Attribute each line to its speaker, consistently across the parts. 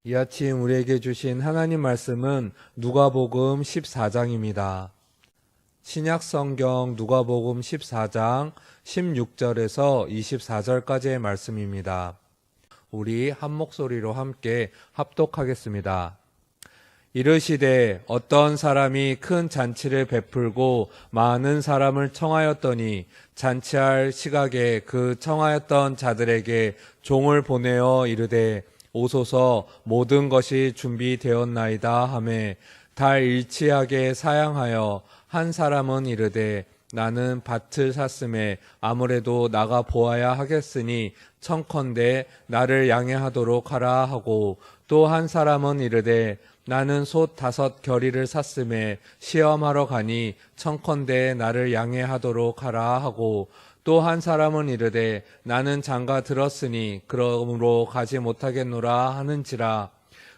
Speaker 1: 이 아침 우리에게 주신 하나님 말씀은 누가복음 14장입니다. 신약 성경 누가복음 14장 16절에서 24절까지의 말씀입니다. 우리 한 목소리로 함께 합독하겠습니다. 이르시되 어떤 사람이 큰 잔치를 베풀고 많은 사람을 청하였더니 잔치할 시각에 그 청하였던 자들에게 종을 보내어 이르되 오소서 모든 것이 준비되었나이다 하매 달 일치하게 사양하여 한 사람은 이르되 나는 밭을 샀음에 아무래도 나가 보아야 하겠으니 청컨대 나를 양해하도록 하라 하고 또 한 사람은 이르되 나는 솥 5겨리를 샀음에 시험하러 가니 청컨대 나를 양해하도록 하라 하고 또 한 사람은 이르되 나는 장가 들었으니 그러므로 가지 못하겠노라 하는지라.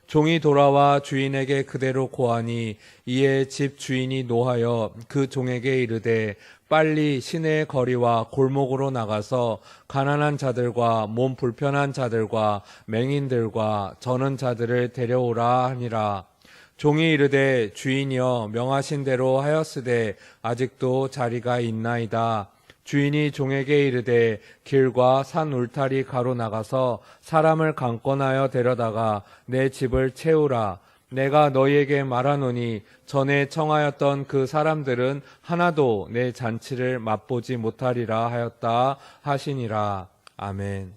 Speaker 1: 종이 돌아와 주인에게 그대로 고하니 이에 집 주인이 노하여 그 종에게 이르되 빨리 시내의 거리와 골목으로 나가서 가난한 자들과 몸 불편한 자들과 맹인들과 저는 자들을 데려오라 하니라. 종이 이르되 주인이여 명하신 대로 하였으되 아직도 자리가 있나이다. 주인이 종에게 이르되 길과 산 울타리 가로 나가서 사람을 강권하여 데려다가 내 집을 채우라. 내가 너희에게 말하노니 전에 청하였던 그 사람들은 하나도 내 잔치를 맛보지 못하리라 하였다 하시니라. 아멘.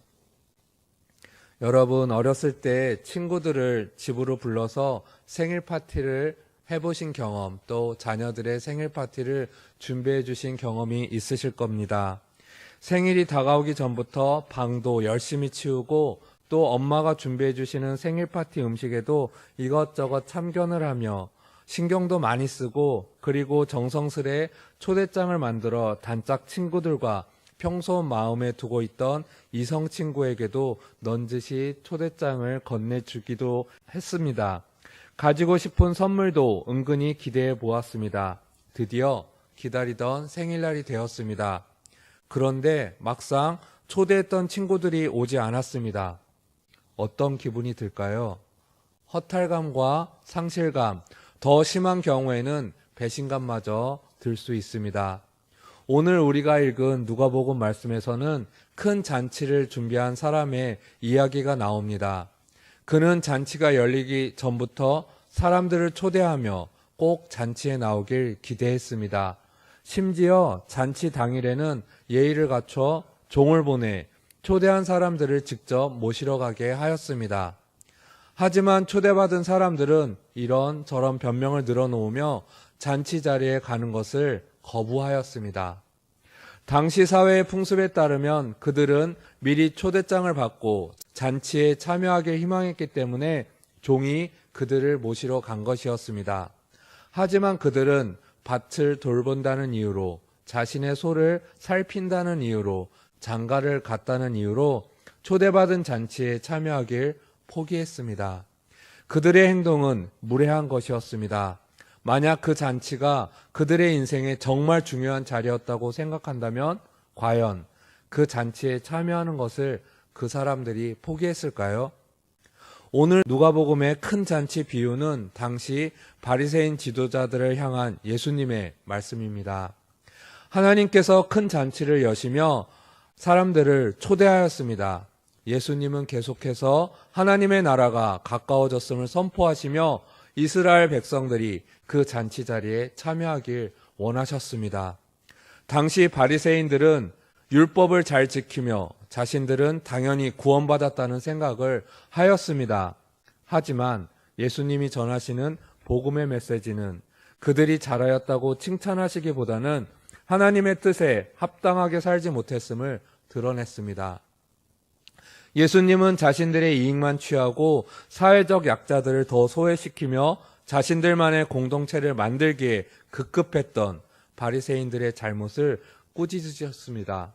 Speaker 1: 여러분, 어렸을 때 친구들을 집으로 불러서 생일 파티를 해보신 경험, 또 자녀들의 생일 파티를 준비해 주신 경험이 있으실 겁니다. 생일이 다가오기 전부터 방도 열심히 치우고 또 엄마가 준비해 주시는 생일 파티 음식에도 이것저것 참견을 하며 신경도 많이 쓰고 그리고 정성스레 초대장을 만들어 단짝 친구들과 평소 마음에 두고 있던 이성 친구에게도 넌지시 초대장을 건네주기도 했습니다. 가지고 싶은 선물도 은근히 기대해 보았습니다. 드디어 기다리던 생일날이 되었습니다. 그런데 막상 초대했던 친구들이 오지 않았습니다. 어떤 기분이 들까요? 허탈감과 상실감, 더 심한 경우에는 배신감마저 들 수 있습니다. 오늘 우리가 읽은 누가복음 말씀에서는 큰 잔치를 준비한 사람의 이야기가 나옵니다. 그는 잔치가 열리기 전부터 사람들을 초대하며 꼭 잔치에 나오길 기대했습니다. 심지어 잔치 당일에는 예의를 갖춰 종을 보내 초대한 사람들을 직접 모시러 가게 하였습니다. 하지만 초대받은 사람들은 이런저런 변명을 늘어놓으며 잔치 자리에 가는 것을 거부하였습니다. 당시 사회의 풍습에 따르면 그들은 미리 초대장을 받고 잔치에 참여하길 희망했기 때문에 종이 그들을 모시러 간 것이었습니다. 하지만 그들은 밭을 돌본다는 이유로, 자신의 소를 살핀다는 이유로, 장가를 갔다는 이유로 초대받은 잔치에 참여하길 포기했습니다. 그들의 행동은 무례한 것이었습니다. 만약 그 잔치가 그들의 인생에 정말 중요한 자리였다고 생각한다면 과연 그 잔치에 참여하는 것을 그 사람들이 포기했을까요? 오늘 누가복음의 큰 잔치 비유는 당시 바리새인 지도자들을 향한 예수님의 말씀입니다. 하나님께서 큰 잔치를 여시며 사람들을 초대하였습니다. 예수님은 계속해서 하나님의 나라가 가까워졌음을 선포하시며 이스라엘 백성들이 그 잔치 자리에 참여하길 원하셨습니다. 당시 바리새인들은 율법을 잘 지키며 자신들은 당연히 구원받았다는 생각을 하였습니다. 하지만 예수님이 전하시는 복음의 메시지는 그들이 잘하였다고 칭찬하시기보다는 하나님의 뜻에 합당하게 살지 못했음을 드러냈습니다. 예수님은 자신들의 이익만 취하고 사회적 약자들을 더 소외시키며 자신들만의 공동체를 만들기에 급급했던 바리새인들의 잘못을 꾸짖으셨습니다.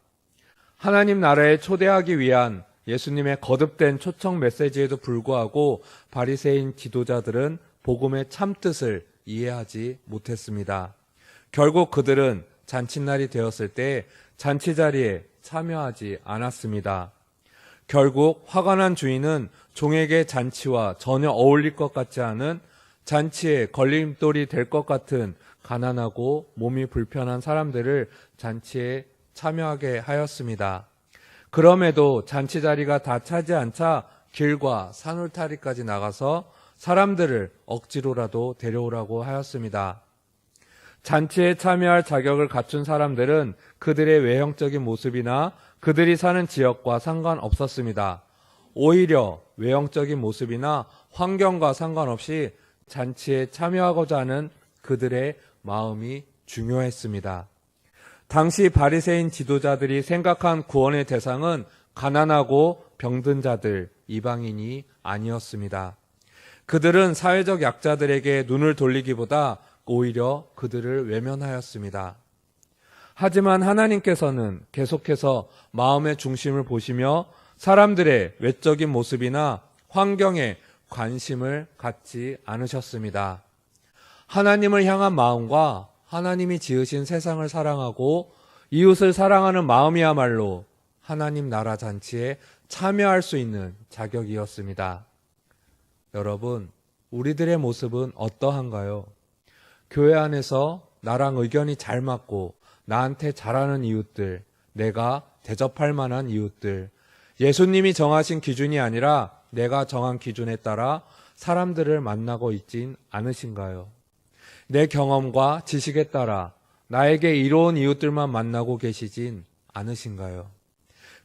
Speaker 1: 하나님 나라에 초대하기 위한 예수님의 거듭된 초청 메시지에도 불구하고 바리새인 지도자들은 복음의 참뜻을 이해하지 못했습니다. 결국 그들은 잔칫날이 되었을 때 잔치 자리에 참여하지 않았습니다. 결국 화가 난 주인은 종에게 잔치와 전혀 어울릴 것 같지 않은, 잔치에 걸림돌이 될 것 같은 가난하고 몸이 불편한 사람들을 잔치에 참여하게 하였습니다. 그럼에도 잔치 자리가 다 차지 않자 길과 산울타리까지 나가서 사람들을 억지로라도 데려오라고 하였습니다. 잔치에 참여할 자격을 갖춘 사람들은 그들의 외형적인 모습이나 그들이 사는 지역과 상관없었습니다. 오히려 외형적인 모습이나 환경과 상관없이 잔치에 참여하고자 하는 그들의 마음이 중요했습니다. 당시 바리새인 지도자들이 생각한 구원의 대상은 가난하고 병든 자들, 이방인이 아니었습니다. 그들은 사회적 약자들에게 눈을 돌리기보다 오히려 그들을 외면하였습니다. 하지만 하나님께서는 계속해서 마음의 중심을 보시며 사람들의 외적인 모습이나 환경에 관심을 갖지 않으셨습니다. 하나님을 향한 마음과 하나님이 지으신 세상을 사랑하고 이웃을 사랑하는 마음이야말로 하나님 나라 잔치에 참여할 수 있는 자격이었습니다. 여러분, 우리들의 모습은 어떠한가요? 교회 안에서 나랑 의견이 잘 맞고 나한테 잘하는 이웃들, 내가 대접할 만한 이웃들, 예수님이 정하신 기준이 아니라 내가 정한 기준에 따라 사람들을 만나고 있진 않으신가요? 내 경험과 지식에 따라 나에게 이로운 이웃들만 만나고 계시진 않으신가요?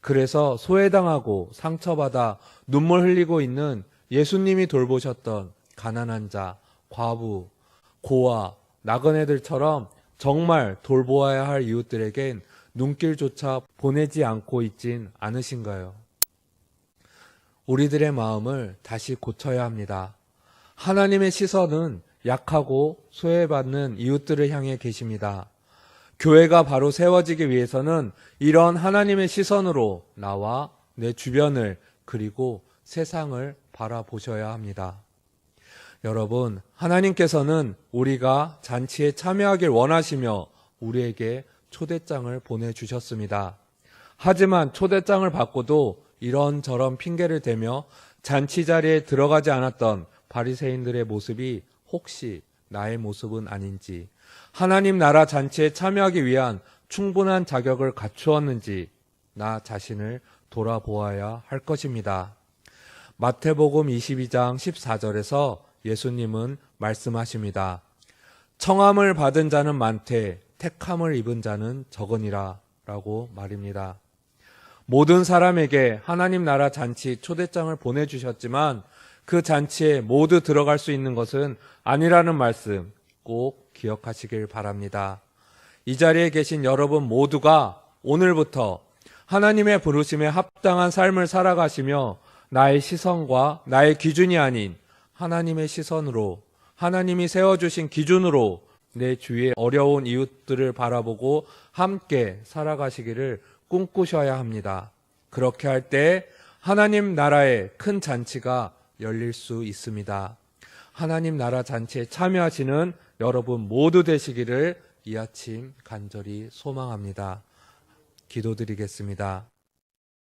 Speaker 1: 그래서 소외당하고 상처받아 눈물 흘리고 있는 예수님이 돌보셨던 가난한 자, 과부, 고아, 나그네들처럼 정말 돌보아야 할 이웃들에겐 눈길조차 보내지 않고 있진 않으신가요? 우리들의 마음을 다시 고쳐야 합니다. 하나님의 시선은 약하고 소외받는 이웃들을 향해 계십니다. 교회가 바로 세워지기 위해서는 이런 하나님의 시선으로 나와 내 주변을 그리고 세상을 바라보셔야 합니다. 여러분, 하나님께서는 우리가 잔치에 참여하길 원하시며 우리에게 초대장을 보내주셨습니다. 하지만 초대장을 받고도 이런저런 핑계를 대며 잔치 자리에 들어가지 않았던 바리새인들의 모습이 혹시 나의 모습은 아닌지, 하나님 나라 잔치에 참여하기 위한 충분한 자격을 갖추었는지 나 자신을 돌아보아야 할 것입니다. 마태복음 22장 14절에서 예수님은 말씀하십니다. 청함을 받은 자는 많되 택함을 입은 자는 적으니라 라고 말입니다. 모든 사람에게 하나님 나라 잔치 초대장을 보내주셨지만 그 잔치에 모두 들어갈 수 있는 것은 아니라는 말씀 꼭 기억하시길 바랍니다. 이 자리에 계신 여러분 모두가 오늘부터 하나님의 부르심에 합당한 삶을 살아가시며 나의 시선과 나의 기준이 아닌 하나님의 시선으로, 하나님이 세워주신 기준으로 내 주위의 어려운 이웃들을 바라보고 함께 살아가시기를 꿈꾸셔야 합니다. 그렇게 할 때 하나님 나라의 큰 잔치가 열릴 수 있습니다. 하나님 나라 잔치에 참여하시는 여러분 모두 되시기를 이 아침 간절히 소망합니다. 기도드리겠습니다.